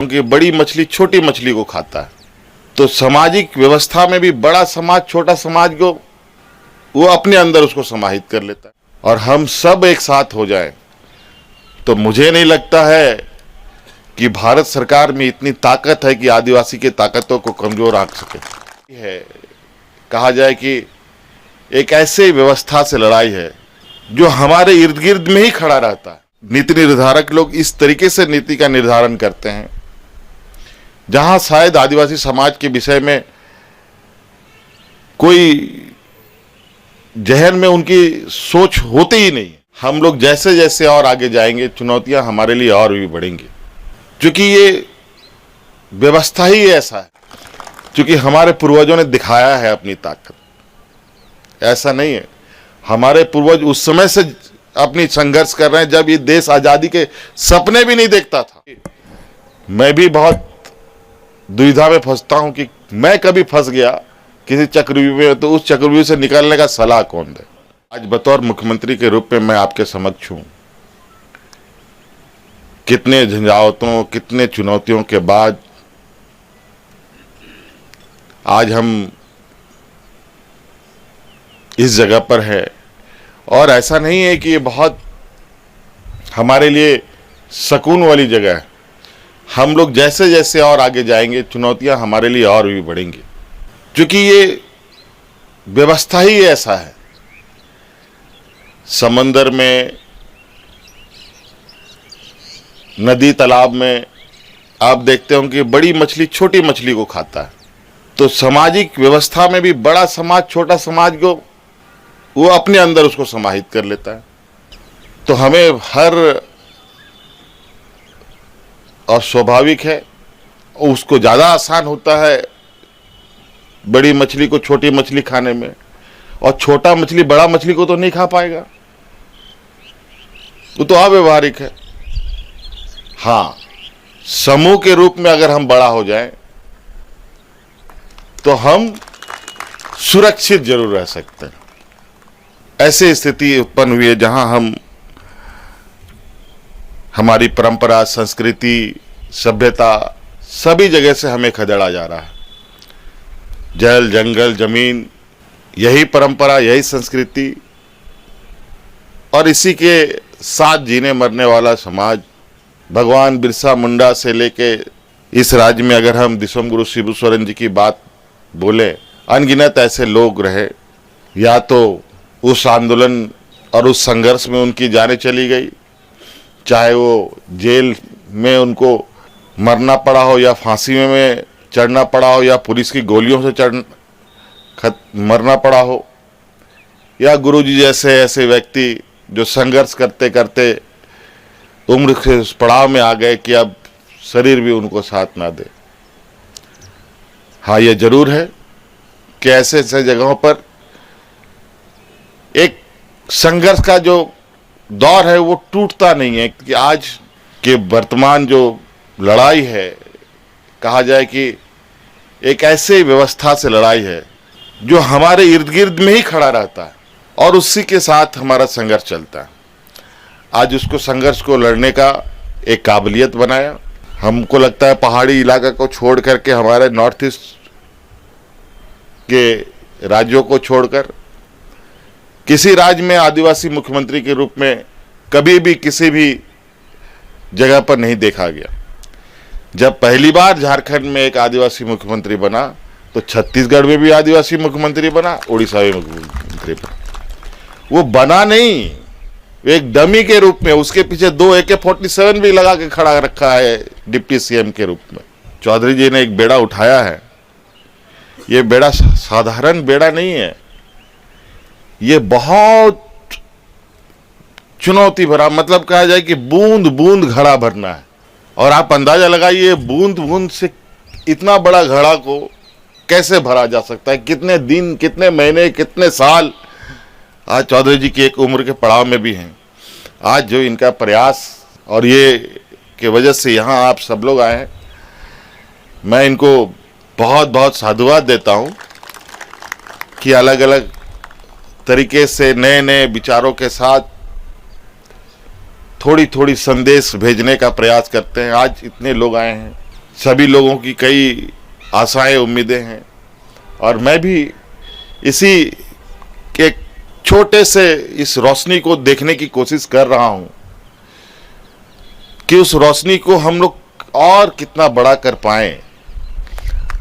क्योंकि बड़ी मछली छोटी मछली को खाता है। तो सामाजिक व्यवस्था में भी बड़ा समाज छोटा समाज को वो अपने अंदर उसको समाहित कर लेता है। और हम सब एक साथ हो जाएं तो मुझे नहीं लगता है कि भारत सरकार में इतनी ताकत है कि आदिवासी की ताकतों को कमजोर आंक सके। है कहा जाए कि एक ऐसे व्यवस्था से लड़ाई है जो हमारे इर्द गिर्द में ही खड़ा रहता है। नीति निर्धारक लोग इस तरीके से नीति का निर्धारण करते हैं जहां शायद आदिवासी समाज के विषय में कोई जहन में उनकी सोच होती ही नहीं। हम लोग जैसे जैसे और आगे जाएंगे चुनौतियां हमारे लिए और भी बढ़ेंगी, क्योंकि ये व्यवस्था ही ऐसा है। क्योंकि हमारे पूर्वजों ने दिखाया है अपनी ताकत, ऐसा नहीं है। हमारे पूर्वज उस समय से अपनी संघर्ष कर रहे हैं जब ये देश आजादी के सपने भी नहीं देखता था। मैं भी बहुत दुविधा में फंसता हूं कि मैं कभी फंस गया किसी चक्रव्यूह में, तो उस चक्रव्यूह से निकलने का सलाह कौन दे। आज बतौर मुख्यमंत्री के रूप में मैं आपके समक्ष हूं। कितने झंझावातों, कितने चुनौतियों के बाद आज हम इस जगह पर है। और ऐसा नहीं है कि ये बहुत हमारे लिए सुकून वाली जगह है। हम लोग जैसे जैसे और आगे जाएंगे चुनौतियां हमारे लिए और भी बढ़ेंगी, क्योंकि ये व्यवस्था ही ऐसा है। समंदर में, नदी तालाब में आप देखते हो कि बड़ी मछली छोटी मछली को खाता है। तो सामाजिक व्यवस्था में भी बड़ा समाज छोटा समाज को वो अपने अंदर उसको समाहित कर लेता है। तो हमें हर, और स्वाभाविक है, उसको ज़्यादा आसान होता है बड़ी मछली को छोटी मछली खाने में, और छोटा मछली बड़ा मछली को तो नहीं खा पाएगा, वो तो अव्यवहारिक है। हाँ, समूह के रूप में अगर हम बड़ा हो जाएं तो हम सुरक्षित जरूर रह सकते हैं। ऐसी स्थिति उत्पन्न हुई है जहां हम हमारी परंपरा, संस्कृति, सभ्यता सभी जगह से हमें खदेड़ा जा रहा है। जल, जंगल, जमीन, यही परंपरा, यही संस्कृति और इसी के साथ जीने मरने वाला समाज। भगवान बिरसा मुंडा से लेके इस राज्य में अगर हम दिसोम गुरु शिबू सोरेन जी की बात बोले, अनगिनत ऐसे लोग रहे। या तो उस आंदोलन और उस संघर्ष में उनकी जानें चली गई, चाहे वो जेल में उनको मरना पड़ा हो, या फांसी में चढ़ना पड़ा हो, या पुलिस की गोलियों से मरना पड़ा हो, या गुरुजी जैसे ऐसे व्यक्ति जो संघर्ष करते करते उम्र के उस पड़ाव में आ गए कि अब शरीर भी उनको साथ ना दे। हाँ, ये जरूर है कि ऐसे ऐसे जगहों पर एक संघर्ष का जो दौर है वो टूटता नहीं है। कि आज के वर्तमान जो लड़ाई है, कहा जाए कि एक ऐसे व्यवस्था से लड़ाई है जो हमारे इर्द गिर्द में ही खड़ा रहता है और उसी के साथ हमारा संघर्ष चलता है। आज उसको संघर्ष को लड़ने का एक काबिलियत बनाया। हमको लगता है पहाड़ी इलाका को छोड़ करके, हमारे नॉर्थ ईस्ट के राज्यों को छोड़कर किसी राज्य में आदिवासी मुख्यमंत्री के रूप में कभी भी किसी भी जगह पर नहीं देखा गया। जब पहली बार झारखंड में एक आदिवासी मुख्यमंत्री बना तो छत्तीसगढ़ में भी आदिवासी मुख्यमंत्री बना, उड़ीसा में मुख्यमंत्री बना। वो बना नहीं, एक डमी के रूप में, उसके पीछे 2 AK-47 भी लगा के खड़ा रखा है डिप्टी CM के रूप में। चौधरी जी ने एक बेड़ा उठाया है। ये बेड़ा साधारण बेड़ा नहीं है, ये बहुत चुनौती भरा, मतलब कहा जाए कि बूंद बूंद घड़ा भरना है। और आप अंदाजा लगाइए बूंद बूंद से इतना बड़ा घड़ा को कैसे भरा जा सकता है, कितने दिन, कितने महीने, कितने साल आज चौधरी जी की एक उम्र के पड़ाव में भी हैं। आज जो इनका प्रयास और ये के वजह से यहाँ आप सब लोग आए हैं, मैं इनको बहुत बहुत साधुवाद देता हूँ कि अलग अलग तरीके से नए नए विचारों के साथ थोड़ी थोड़ी संदेश भेजने का प्रयास करते हैं। आज इतने लोग आए हैं, सभी लोगों की कई आशाएं उम्मीदें हैं और मैं भी इसी के छोटे से इस रोशनी को देखने की कोशिश कर रहा हूं कि उस रोशनी को हम लोग और कितना बड़ा कर पाएं।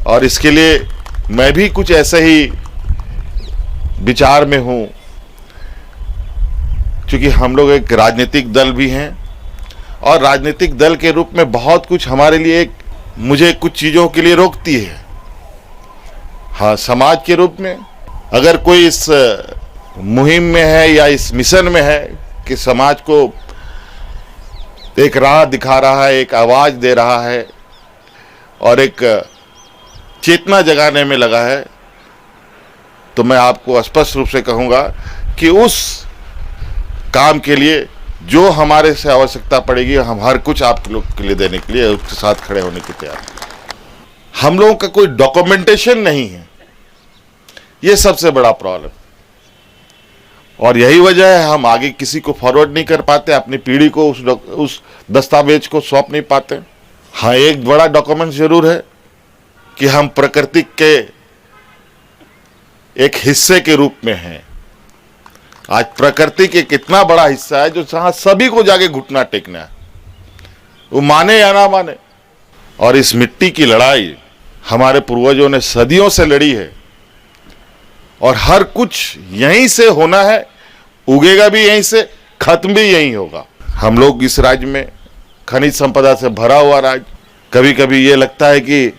और इसके लिए मैं भी कुछ ऐसे ही विचार में हूं, क्योंकि हम लोग एक राजनीतिक दल भी हैं और राजनीतिक दल के रूप में बहुत कुछ हमारे लिए मुझे कुछ चीज़ों के लिए रोकती है। हाँ, समाज के रूप में अगर कोई इस मुहिम में है या इस मिशन में है कि समाज को एक राह दिखा रहा है, एक आवाज़ दे रहा है और एक चेतना जगाने में लगा है, तो मैं आपको स्पष्ट रूप से कहूँगा कि उस काम के लिए जो हमारे से आवश्यकता पड़ेगी हम हर कुछ आप लोग के लिए देने के लिए उसके साथ खड़े होने की तैयार हैं। हम लोगों का कोई डॉक्यूमेंटेशन नहीं है, ये सबसे बड़ा प्रॉब्लम, और यही वजह है हम आगे किसी को फॉरवर्ड नहीं कर पाते, अपनी पीढ़ी को उस दस्तावेज को सौंप नहीं पाते। हाँ, एक बड़ा डॉक्यूमेंट जरूर है कि हम प्रकृति के एक हिस्से के रूप में हैं। आज प्रकृति के कितना बड़ा हिस्सा है जो जहां सभी को जाके घुटना टेकना है, वो माने या ना माने। और इस मिट्टी की लड़ाई हमारे पूर्वजों ने सदियों से लड़ी है और हर कुछ यहीं से होना है, उगेगा भी यहीं से, खत्म भी यहीं होगा। हम लोग इस राज्य में खनिज संपदा से भरा हुआ राज्य, कभी कभी ये लगता है कि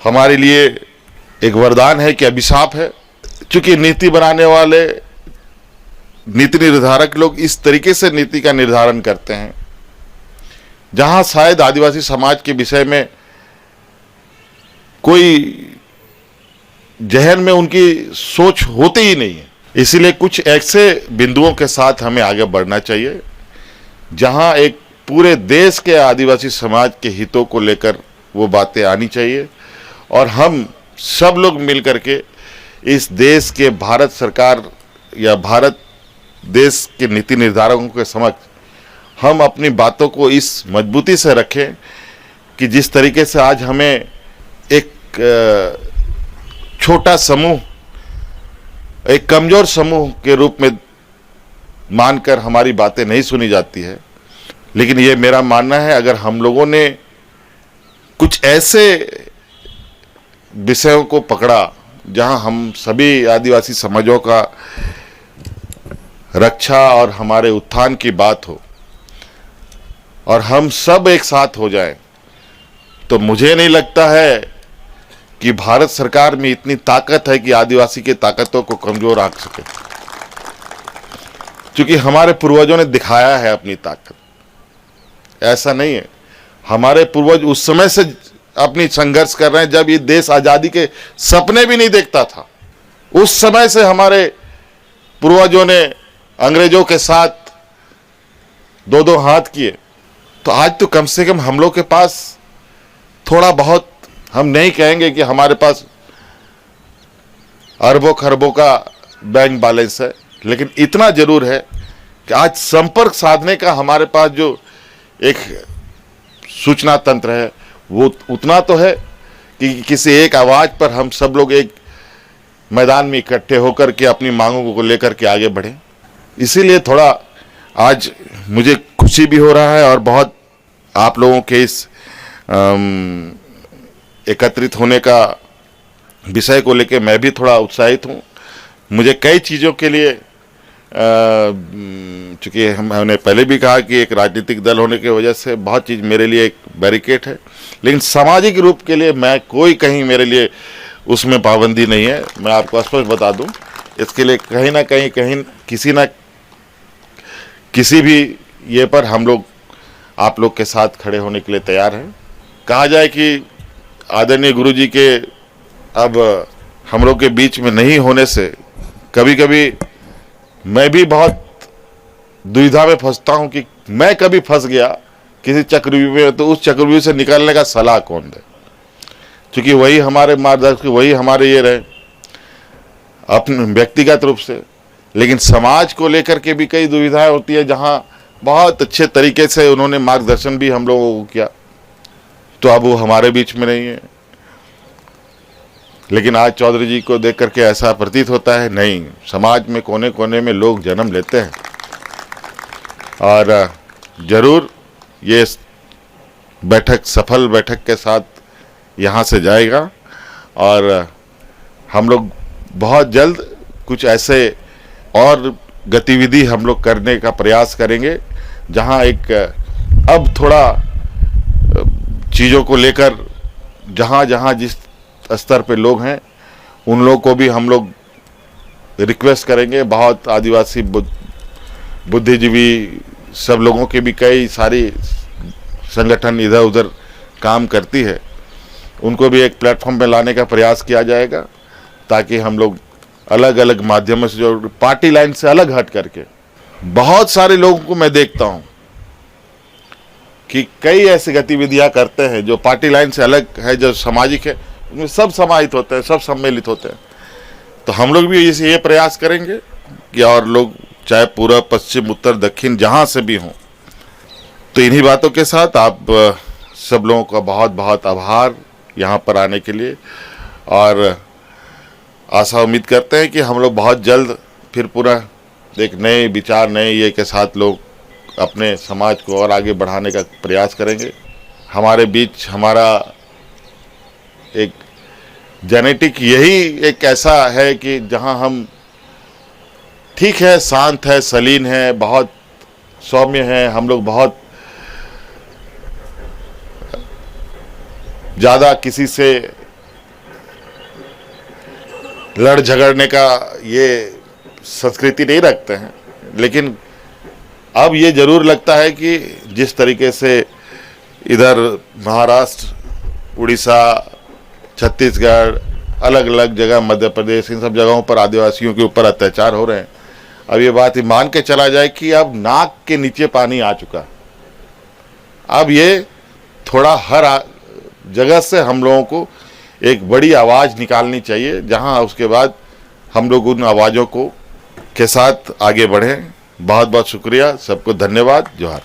हमारे लिए एक वरदान है कि अभिशाप है, क्योंकि नीति बनाने वाले नीति निर्धारक लोग इस तरीके से नीति का निर्धारण करते हैं जहां शायद आदिवासी समाज के विषय में कोई जहन में उनकी सोच होती ही नहीं है। इसीलिए कुछ ऐसे बिंदुओं के साथ हमें आगे बढ़ना चाहिए जहां एक पूरे देश के आदिवासी समाज के हितों को लेकर वो बातें आनी चाहिए और हम सब लोग मिलकर के इस देश के भारत सरकार या भारत देश के नीति निर्धारकों के समक्ष हम अपनी बातों को इस मजबूती से रखें कि जिस तरीके से आज हमें एक छोटा समूह, एक कमजोर समूह के रूप में मानकर हमारी बातें नहीं सुनी जाती है, लेकिन ये मेरा मानना है अगर हम लोगों ने कुछ ऐसे विषयों को पकड़ा जहां हम सभी आदिवासी समाजों का रक्षा और हमारे उत्थान की बात हो और हम सब एक साथ हो जाएं, तो मुझे नहीं लगता है कि भारत सरकार में इतनी ताकत है कि आदिवासी की ताकतों को कमजोर आंक सके, क्योंकि हमारे पूर्वजों ने दिखाया है अपनी ताकत। ऐसा नहीं है, हमारे पूर्वज उस समय से अपनी संघर्ष कर रहे हैं जब ये देश आजादी के सपने भी नहीं देखता था। उस समय से हमारे पूर्वजों ने अंग्रेजों के साथ दो दो हाथ किए, तो आज तो कम से कम हम लोग के पास थोड़ा बहुत, हम नहीं कहेंगे कि हमारे पास अरबों खरबों का बैंक बैलेंस है, लेकिन इतना जरूर है कि आज संपर्क साधने का हमारे पास जो एक सूचना तंत्र है वो उतना तो है कि किसी एक आवाज पर हम सब लोग एक मैदान में इकट्ठे होकर के अपनी मांगों को लेकर के आगे बढ़ें। इसीलिए थोड़ा आज मुझे खुशी भी हो रहा है और बहुत आप लोगों के इस एकत्रित होने का विषय को लेकर मैं भी थोड़ा उत्साहित हूँ। मुझे कई चीज़ों के लिए चूँकि हमने पहले भी कहा कि एक राजनीतिक दल होने की वजह से बहुत चीज़ मेरे लिए एक बैरिकेड है, लेकिन सामाजिक रूप के लिए मैं कोई कहीं मेरे लिए उसमें पाबंदी नहीं है। मैं आपको स्पष्ट बता दूं, इसके लिए कहीं ना कहीं किसी भी ये पर हम लोग आप लोग के साथ खड़े होने के लिए तैयार हैं। कहा जाए कि आदरणीय गुरुजी के अब हम लोग के बीच में नहीं होने से कभी कभी मैं भी बहुत दुविधा में फंसता हूं कि मैं कभी फंस गया किसी चक्रव्यूह में, तो उस चक्रव्यूह से निकलने का सलाह कौन दे, क्योंकि वही हमारे मार्गदर्शक, वही हमारे ये रहे अपने व्यक्तिगत रूप से, लेकिन समाज को लेकर के भी कई दुविधाएं होती है जहां बहुत अच्छे तरीके से उन्होंने मार्गदर्शन भी हम लोगों को किया। तो अब वो हमारे बीच में नहीं है। लेकिन आज चौधरी जी को देख करके ऐसा प्रतीत होता है नहीं, समाज में कोने कोने में लोग जन्म लेते हैं और जरूर ये बैठक सफल बैठक के साथ यहाँ से जाएगा और हम लोग बहुत जल्द कुछ ऐसे और गतिविधि हम लोग करने का प्रयास करेंगे जहाँ एक अब थोड़ा चीज़ों को लेकर जहाँ जहाँ जिस स्तर पे लोग हैं उन लोगों को भी हम लोग रिक्वेस्ट करेंगे। बहुत आदिवासी बुद्धिजीवी सब लोगों के भी कई सारी संगठन इधर उधर काम करती है, उनको भी एक प्लेटफॉर्म पे लाने का प्रयास किया जाएगा ताकि हम लोग अलग अलग माध्यमों से जो पार्टी लाइन से अलग हट करके, बहुत सारे लोगों को मैं देखता हूं कि कई ऐसी गतिविधियां करते हैं जो पार्टी लाइन से अलग है, जो सामाजिक है, उनमें सब समाहित होते हैं, सब सम्मिलित होते हैं। तो हम लोग भी ये प्रयास करेंगे कि और लोग चाहे पूर्व पश्चिम उत्तर दक्षिण जहां से भी हों। तो इन्हीं बातों के साथ आप सब लोगों का बहुत बहुत आभार यहाँ पर आने के लिए और आशा उम्मीद करते हैं कि हम लोग बहुत जल्द फिर पूरा एक नए विचार नए ये के साथ लोग अपने समाज को और आगे बढ़ाने का प्रयास करेंगे। हमारे बीच हमारा एक जेनेटिक यही एक ऐसा है कि जहाँ हम ठीक है, शांत है, सलीन है, बहुत सौम्य है, हम लोग बहुत ज़्यादा किसी से लड़ झगड़ने का ये संस्कृति नहीं रखते हैं। लेकिन अब ये ज़रूर लगता है कि जिस तरीके से इधर महाराष्ट्र, उड़ीसा, छत्तीसगढ़, अलग अलग जगह मध्य प्रदेश, इन सब जगहों पर आदिवासियों के ऊपर अत्याचार हो रहे हैं, अब ये बात मान के चला जाए कि अब नाक के नीचे पानी आ चुका। अब ये थोड़ा हर जगह से हम लोगों को एक बड़ी आवाज़ निकालनी चाहिए, जहां उसके बाद हम लोग उन आवाज़ों को के साथ आगे बढ़ें। बहुत बहुत शुक्रिया, सबको धन्यवाद, जोहार।